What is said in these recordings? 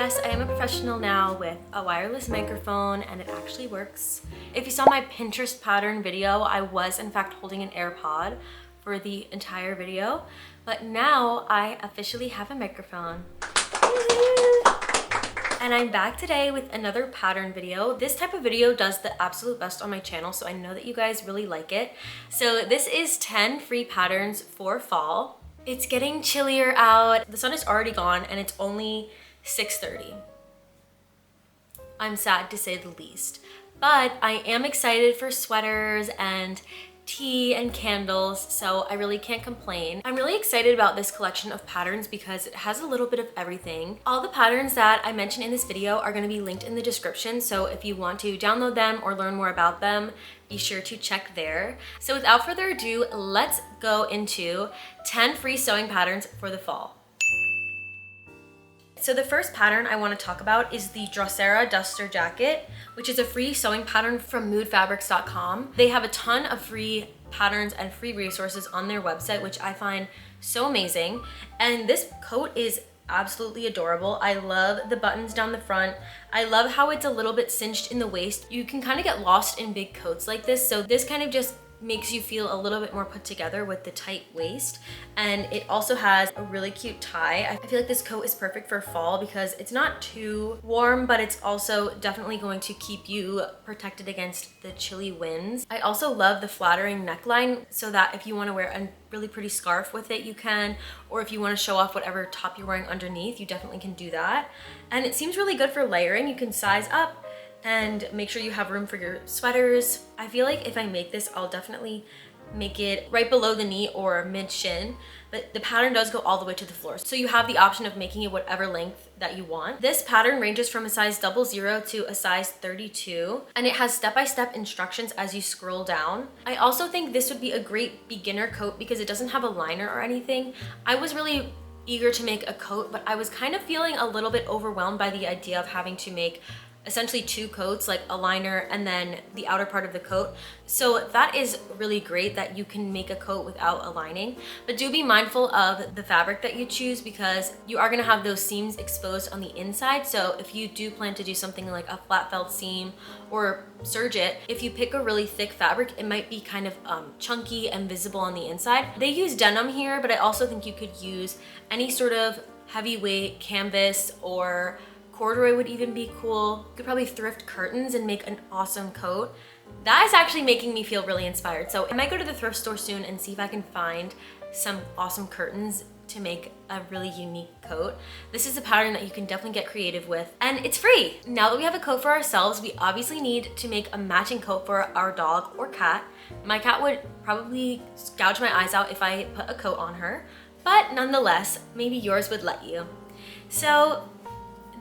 yes, I am a professional now with a wireless microphone and it actually works. If you saw my Pinterest pattern video, I was in fact holding an AirPod for the entire video, but now I officially have a microphone. And I'm back today with another pattern video. This type of video does the absolute best on my channel, so I know that you guys really like it. So this is 10 free patterns for fall. It's getting chillier out. The sun is already gone and it's only 6:30. I'm sad to say the least, but I am excited for sweaters and tea and candles, so I really can't complain. I'm really excited about this collection of patterns because it has a little bit of everything. All the patterns that I mentioned in this video are going to be linked in the description, so if you want to download them or learn more about them, be sure to check there. So without further ado, let's go into 10 free sewing patterns for the fall. So the first pattern I want to talk about is the Drosera Duster Jacket, which is a free sewing pattern from moodfabrics.com. They have a ton of free patterns and free resources on their website, which I find so amazing. And this coat is absolutely adorable. I love the buttons down the front. I love how it's a little bit cinched in the waist. You can kind of get lost in big coats like this, so this kind of just makes you feel a little bit more put together with the tight waist. And it also has a really cute tie. I feel like this coat is perfect for fall because it's not too warm, but it's also definitely going to keep you protected against the chilly winds. I also love the flattering neckline, so that if you want to wear a really pretty scarf with it, you can, or if you want to show off whatever top you're wearing underneath, you definitely can do that. And it seems really good for layering. You can size up and make sure you have room for your sweaters. I feel like if I make this, I'll definitely make it right below the knee or mid shin, but the pattern does go all the way to the floor. So you have the option of making it whatever length that you want. This pattern ranges from a size 00 to a size 32, and it has step-by-step instructions as you scroll down. I also think this would be a great beginner coat because it doesn't have a liner or anything. I was really eager to make a coat, but I was kind of feeling a little bit overwhelmed by the idea of having to make essentially two coats, like a liner and then the outer part of the coat. So that is really great that you can make a coat without a lining, but do be mindful of the fabric that you choose because you are going to have those seams exposed on the inside. So if you do plan to do something like a flat felt seam or serge it, if you pick a really thick fabric, it might be kind of chunky and visible on the inside. They use denim here, but I also think you could use any sort of heavyweight canvas, or corduroy would even be cool. You could probably thrift curtains and make an awesome coat. That is actually making me feel really inspired. So I might go to the thrift store soon and see if I can find some awesome curtains to make a really unique coat. This is a pattern that you can definitely get creative with, and it's free. Now that we have a coat for ourselves, we obviously need to make a matching coat for our dog or cat. My cat would probably gouge my eyes out if I put a coat on her, but nonetheless, maybe yours would let you. So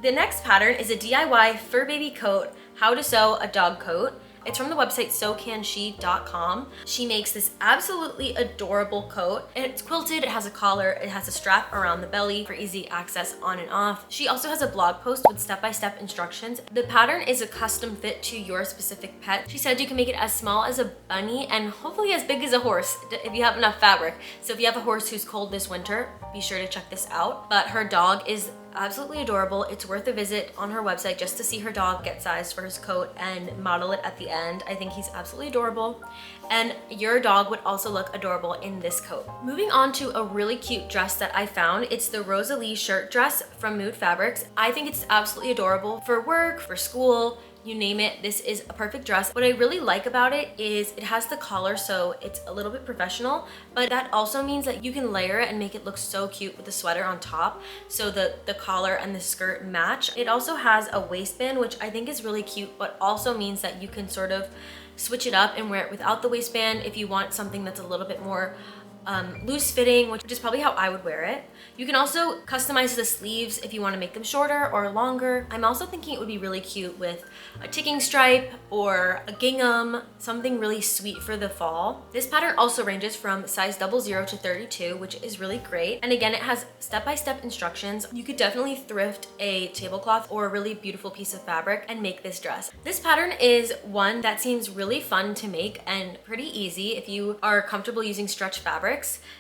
the next pattern is a DIY fur baby coat, how to sew a dog coat. It's from the website sewcanshe.com. She makes this absolutely adorable coat. It's quilted, it has a collar, it has a strap around the belly for easy access on and off. She also has a blog post with step-by-step instructions. The pattern is a custom fit to your specific pet. She said you can make it as small as a bunny and hopefully as big as a horse if you have enough fabric. So if you have a horse who's cold this winter, be sure to check this out. But her dog is absolutely adorable. It's worth a visit on her website just to see her dog get sized for his coat and model it at the end. I think he's absolutely adorable, and your dog would also look adorable in this coat. Moving on to a really cute dress that I found. It's the Rosalie shirt dress from Mood Fabrics. I think it's absolutely adorable for work, for school, you name it. This is a perfect dress. What I really like about it is it has the collar, so it's a little bit professional, but that also means that you can layer it and make it look so cute with the sweater on top, so the collar and the skirt match. It also has a waistband, which I think is really cute, but also means that you can sort of switch it up and wear it without the waistband if you want something that's a little bit more loose fitting, which is probably how I would wear it. You can also customize the sleeves if you want to make them shorter or longer. I'm also thinking it would be really cute with a ticking stripe or a gingham, something really sweet for the fall. This pattern also ranges from size 00 to 32, which is really great. And again, it has step-by-step instructions. You could definitely thrift a tablecloth or a really beautiful piece of fabric and make this dress. This pattern is one that seems really fun to make and pretty easy if you are comfortable using stretch fabrics.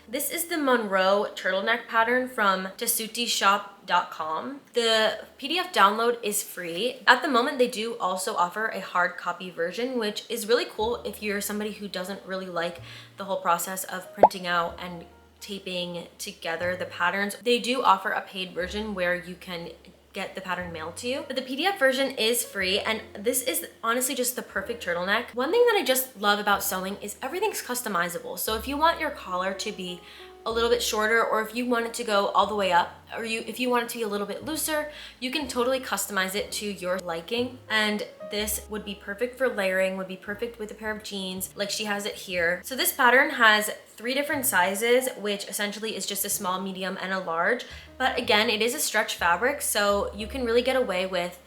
This is the Monroe turtleneck pattern from Tessuti Shop quiltedtote.com. The PDF download is free. At the moment, they do also offer a hard copy version, which is really cool if you're somebody who doesn't really like the whole process of printing out and taping together the patterns. They do offer a paid version where you can get the pattern mailed to you, but the PDF version is free, and this is honestly just the perfect turtleneck. One thing that I just love about sewing is everything's customizable. So if you want your collar to be a little bit shorter, or if you want it to go all the way up, or if you want it to be a little bit looser, you can totally customize it to your liking. And this would be perfect for layering, would be perfect with a pair of jeans like she has it here. So this pattern has 3 different sizes, which essentially is just a small, medium, and a large. But again, it is a stretch fabric, so you can really get away with,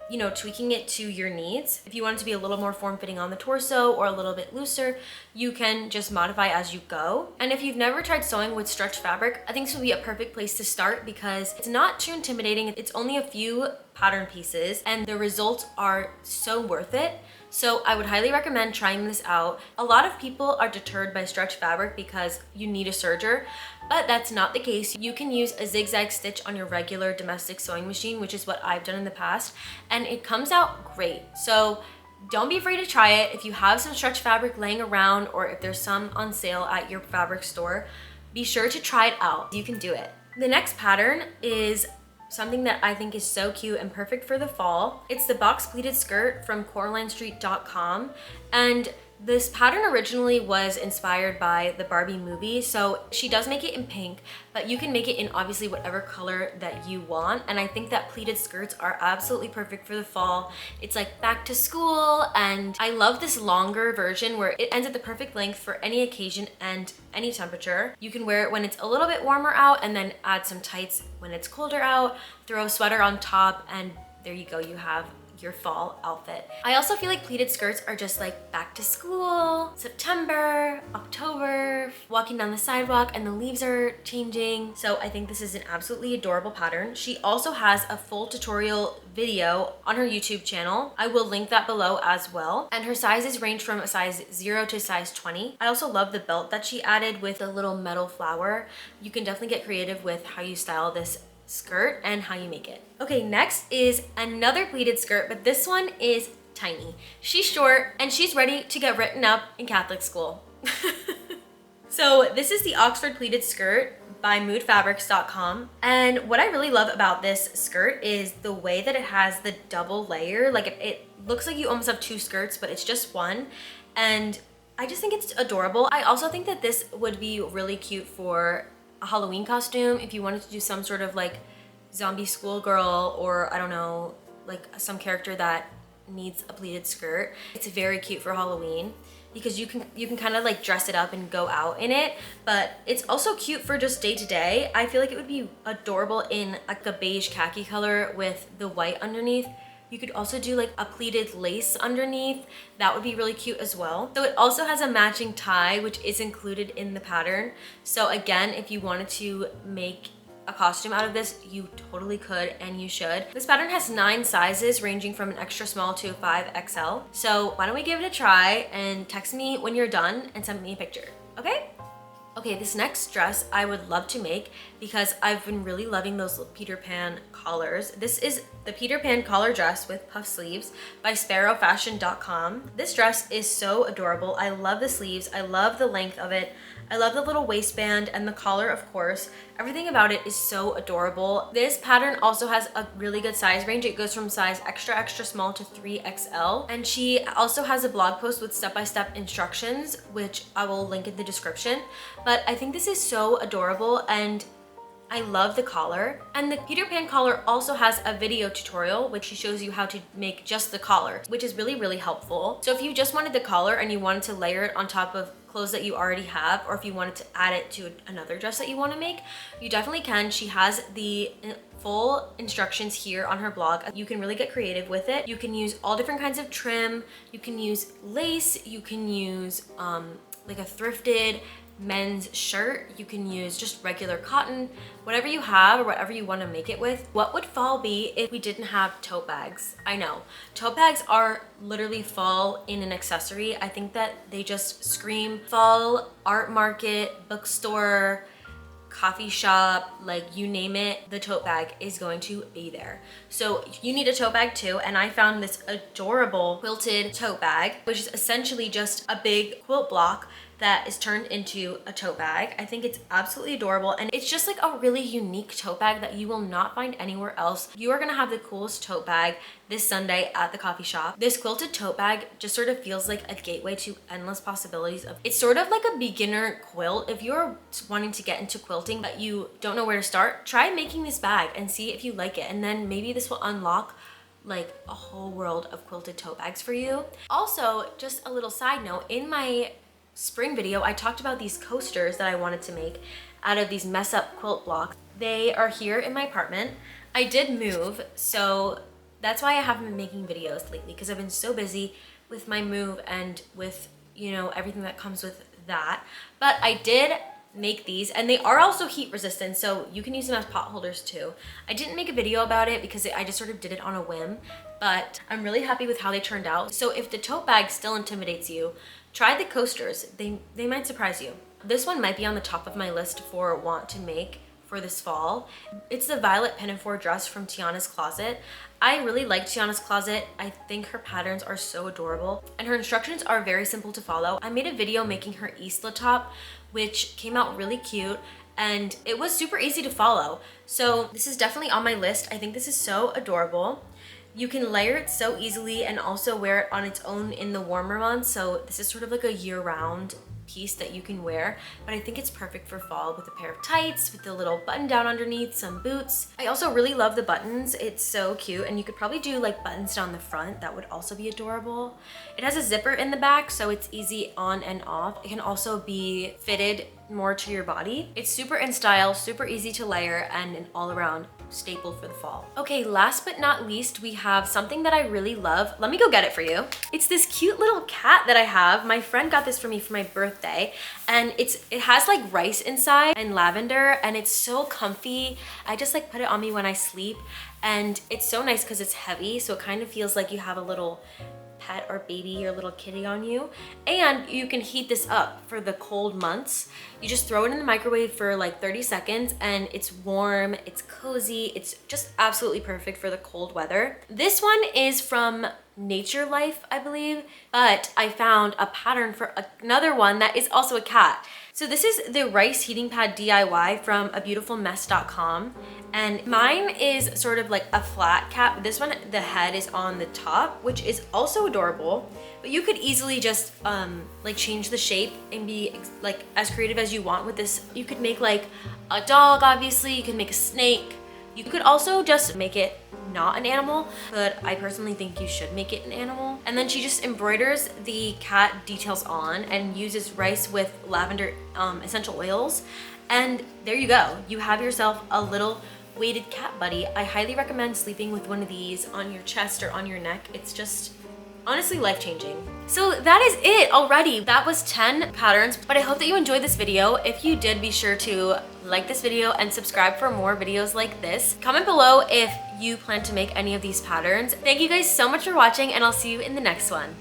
you know, tweaking it to your needs. If you want it to be a little more form-fitting on the torso or a little bit looser, you can just modify as you go. And if you've never tried sewing with stretch fabric, I think this would be a perfect place to start because it's not too intimidating. It's only a few pattern pieces and the results are so worth it. So I would highly recommend trying this out. A lot of people are deterred by stretch fabric because you need a serger, but that's not the case. You can use a zigzag stitch on your regular domestic sewing machine, which is what I've done in the past, and it comes out great. So don't be afraid to try it. If you have some stretch fabric laying around or if there's some on sale at your fabric store, be sure to try it out. You can do it. The next pattern is something that I think is so cute and perfect for the fall. It's the box pleated skirt from CoralineStreet.com, and this pattern originally was inspired by the Barbie movie, so she does make it in pink, but you can make it in obviously whatever color that you want, and I think that pleated skirts are absolutely perfect for the fall. It's like back to school, and I love this longer version where it ends at the perfect length for any occasion and any temperature. You can wear it when it's a little bit warmer out and then add some tights when it's colder out, throw a sweater on top, and there you go, you have your fall outfit. I also feel like pleated skirts are just like back to school, September, October, walking down the sidewalk and the leaves are changing. So I think this is an absolutely adorable pattern. She also has a full tutorial video on her YouTube channel. I will link that below as well. And her sizes range from a size 0 to size 20. I also love the belt that she added with a little metal flower. You can definitely get creative with how you style this skirt and how you make it. Okay, next is another pleated skirt, but this one is tiny. She's short and she's ready to get written up in Catholic school. So this is the Oxford pleated skirt by moodfabrics.com, and what I really love about this skirt is the way that it has the double layer. Like it looks like you almost have 2 skirts, but it's just one, and I just think it's adorable. I also think that this would be really cute for a Halloween costume if you wanted to do some sort of like zombie schoolgirl, or I don't know, like some character that needs a pleated skirt. It's very cute for Halloween because you can kind of like dress it up and go out in it, but it's also cute for just day to day. I feel like it would be adorable in like a beige khaki color with the white underneath. You could also do like a pleated lace underneath. That would be really cute as well. So it also has a matching tie, which is included in the pattern. So again, if you wanted to make a costume out of this, you totally could, and you should. This pattern has 9 sizes ranging from an extra small to a 5XL. So why don't we give it a try and text me when you're done and send me a picture, okay? Okay, this next dress I would love to make because I've been really loving those Peter Pan collars. This is the Peter Pan collar dress with puff sleeves by sparrowfashion.com. This dress is so adorable. I love the sleeves. I love the length of it. I love the little waistband and the collar, of course. Everything about it is so adorable. This pattern also has a really good size range. It goes from size extra, extra small to 3XL. And she also has a blog post with step-by-step instructions, which I will link in the description. But I think this is so adorable and I love the collar. And the Peter Pan collar also has a video tutorial which shows you how to make just the collar, which is really, really helpful. So if you just wanted the collar and you wanted to layer it on top of clothes that you already have, or if you wanted to add it to another dress that you want to make, you definitely can. She has the full instructions here on her blog. You can really get creative with it. You can use all different kinds of trim. You can use lace. You can use like a thrifted men's shirt. You can use just regular cotton, whatever you have or whatever you want to make it with. What would fall be if we didn't have tote bags? I know, tote bags are literally fall in an accessory. I think that they just scream fall, art market, bookstore, coffee shop, like you name it, the tote bag is going to be there. So you need a tote bag too, and I found this adorable quilted tote bag, which is essentially just a big quilt block that is turned into a tote bag. I think it's absolutely adorable, and it's just like a really unique tote bag that you will not find anywhere else. You are gonna have the coolest tote bag this Sunday at the coffee shop. This quilted tote bag just sort of feels like a gateway to endless possibilities. It's sort of like a beginner quilt. If you're wanting to get into quilting but you don't know where to start, try making this bag and see if you like it, and then maybe this will unlock like a whole world of quilted tote bags for you. Also, just a little side note, in my spring video, I talked about these coasters that I wanted to make out of these mess up quilt blocks. They are here in my apartment. I did move, so that's why I haven't been making videos lately, because I've been so busy with my move and with, you know, everything that comes with that. But I did make these, and they are also heat resistant, so you can use them as pot holders too. I didn't make a video about it because I just sort of did it on a whim, but I'm really happy with how they turned out. So if the tote bag still intimidates you, try the coasters. They might surprise you. This one might be on the top of my list for want to make for this fall. It's the violet Pinafore dress from Tiana's Closet. I really like Tiana's Closet. I think her patterns are so adorable, and her instructions are very simple to follow. I made a video making her Isla top, which came out really cute, and it was super easy to follow. So this is definitely on my list. I think this is so adorable. You can layer it so easily and also wear it on its own in the warmer months. So this is sort of like a year-round piece that you can wear, but I think it's perfect for fall with a pair of tights, with the little button down underneath, some boots. I also really love the buttons. It's so cute, and you could probably do like buttons down the front. That would also be adorable. It has a zipper in the back, so it's easy on and off. It can also be fitted more to your body. It's super in style, super easy to layer, and an all-around staple for the fall. Okay, last but not least, we have something that I really love. Let me go get it for you. It's this cute little cat that I have. My friend got this for me for my birthday, and it has like rice inside and lavender, and it's so comfy. I just like put it on me when I sleep, and it's so nice because it's heavy, so it kind of feels like you have a little pet or baby or little kitty on you. And you can heat this up for the cold months. You just throw it in the microwave for like 30 seconds and it's warm, it's cozy, it's just absolutely perfect for the cold weather. This one is from Nature Life, I believe, but I found a pattern for another one that is also a cat. So this is the rice heating pad DIY from abeautifulmess.com, and mine is sort of like a flat cat, but this one, the head is on the top, which is also adorable. But you could easily just like change the shape and be like as creative as you want with this. You could make like a dog, obviously, you could make a snake. You could also just make it not an animal, but I personally think you should make it an animal. And then she just embroiders the cat details on and uses rice with lavender essential oils. And there you go. You have yourself a little weighted cat buddy. I highly recommend sleeping with one of these on your chest or on your neck. It's just honestly life-changing. So that is it already. That was 10 patterns, but I hope that you enjoyed this video. If you did, be sure to like this video and subscribe for more videos like this. Comment below if you plan to make any of these patterns. Thank you guys so much for watching, and I'll see you in the next one.